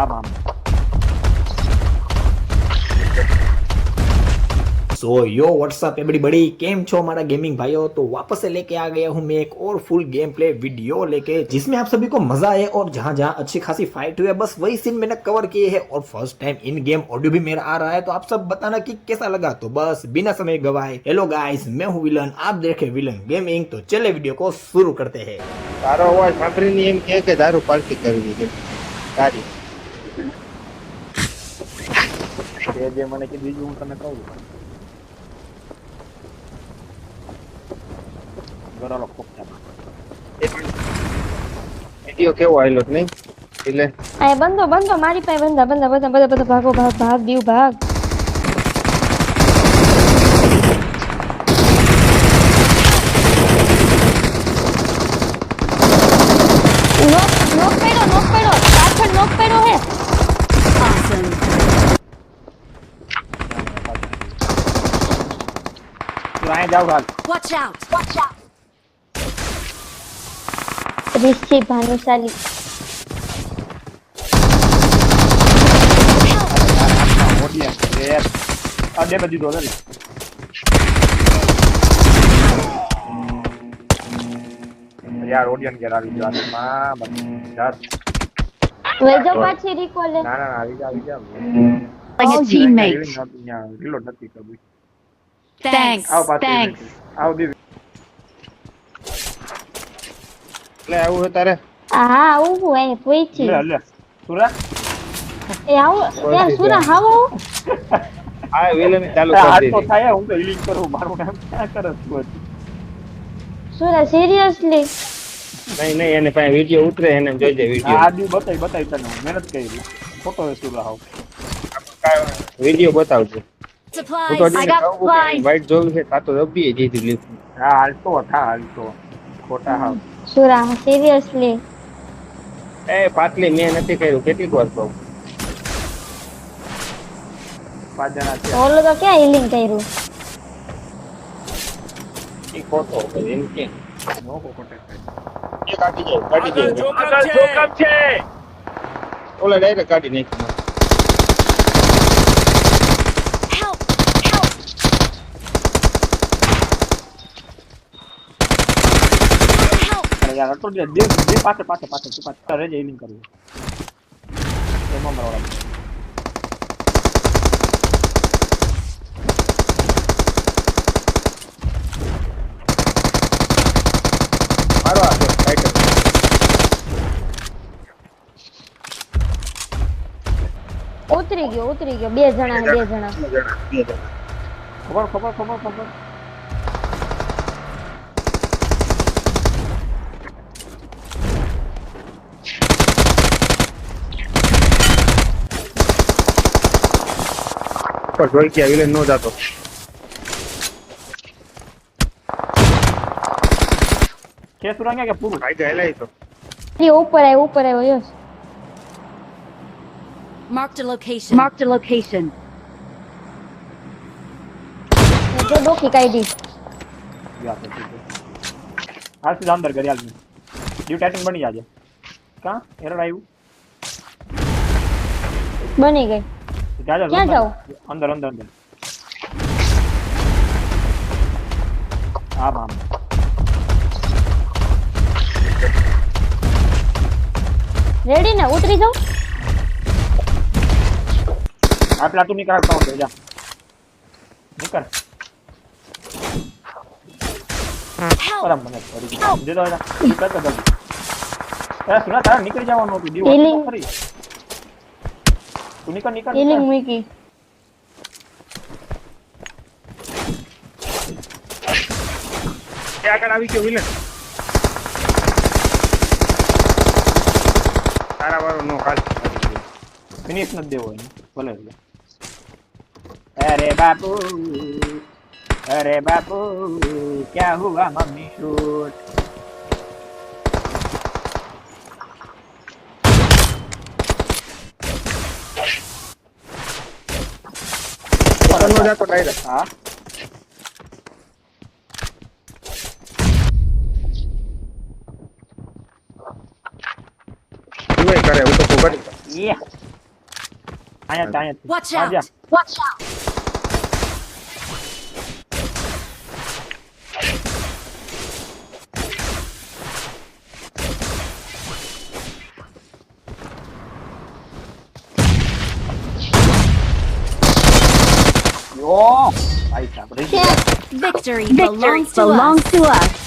આમ આમ सो यो WhatsApp everybody came छो हमारा गेमिंग भाइयों। तो वापस से लेके आ गया हूँ मैं एक और फुल गेम प्ले वीडियो लेके, जिसमें आप सभी को मजा आए और जहां जहां अच्छी खासी फाइट हुई है बस वही सीन मैंने कवर किए हैं। और first time in game audio भी मेरा आ रहा है, तो आप सब बताना कि कैसा लगा। तो बस बिना समय गवाए, हेलो गाइस, मैं हूँ विलन, आप देखे विलन गेमिंग। तो चले वीडियो को शुरू करते हैं। તારો અવાજ સાંભળીને એમ કે દારૂ પાર્ટી કરવી છે તારી જે મને કીધું બીજું હું તને કહું ગરાલો કોકતા વિડીયો કેવો આવેલો જ નહીં એટલે આ બંધો બંધો મારી પાસે બંધા બંધા બધા બધા બધા ભાગો ભાગ ભાગ દીવ ભાગ નોક પડ્યો પાછળ નોક પડ્યો હે તું અહીં જાવ હાલ Watch out! રિષિ ભાનુશાલી આ દે બધી દો લે યાર ઓડિયન કે આવી ગયો માં બસ યાર વેજો પાછી રિકોલે ના ના આવી જા Like a teammate. રીલોડ નથી કરવી Thanks. આવ પાછી Thanks. આવ દે એટલે આવું હોય તારે હા આવું હે પૂછી લે લે સુરા એ આવું યાર સુરા હાવો આ વિલન ચાલુ આ કરી તો દે થાય હું તો હિલિંગ કરું મારું નામ ક્યાં કરસ તું સુરા સિરિયસલી નહીં નહીં એને પાસે વિડીયો ઉતરે એને જોઈ દે આ વિડીયો આદિ બતાઈ તને હું મહેનત કરી ફોટો હે સુરા હાવ વિડીયો બતાવજો હું તો Supplies. હજી વાઈટ જોયું છે તા તો રબીએ દીધી લીધું હા હાલતો ખોટા હાવ સુરા સિરિયસલી એ પાટલી મેં નથી કર્યું કેટલીક વાર કહું 5 જણા છે ઓલો તો ક્યાં હીલિંગ કર્યું એ ખોટો એમ કે નો કોન્ટેક્ટ એ કાઢી જાય છે ઓલા ડાયરેક્ટ કાઢી નાખી Help! Help! Help! અરે યાર અટો દે પાછળ રેજે હિલિંગ કરવી એમાં મારવા મારો આ ફાઈટર ઉતરી ગયો બે જણા બે જણા ખબર પર જોઈ કે વિલન નો જાતો કે સુરા કે પૂરું ફાઈટર હેલાઈ તો એ ઉપર આવ્યો yes Marked a location. Marked a location. જો ડોકી કાઢી યાર તો હાલ સીધા અંદર કરી હાલ ડીવ ટાઇટિંગ બની જાજે કા એરર આવ્યું બની ગઈ જા ક્યાં જાઉં? અંદર આમ રેડી ને ઉતરી જાઉં આ પેલા તું નીકળ કાઉન્ટ જા નીકળ પરમ મને પડી દે દો એના નીકળ તો જલ્દી એ સુના તારા નીકળી જવાનું હતું ડીવ Healing. ફરી તું નીકળ હીલિંગ મૂકી એ આગળ આવી ગયો વિલન તારા વાળો નો કાલ ફિનિશ ન દેવો એને ભલે અરે બાપુ ક્યા હુઆ મમ્મી શૂટ નો જાતો ડાયરેક્ટ હા તું કરે હું તો કરી Yeah. અહીંયા Watch આ જા. out! Watch out! યો ભાઈ સાહેબ રહી ગયા. Victory belongs to us.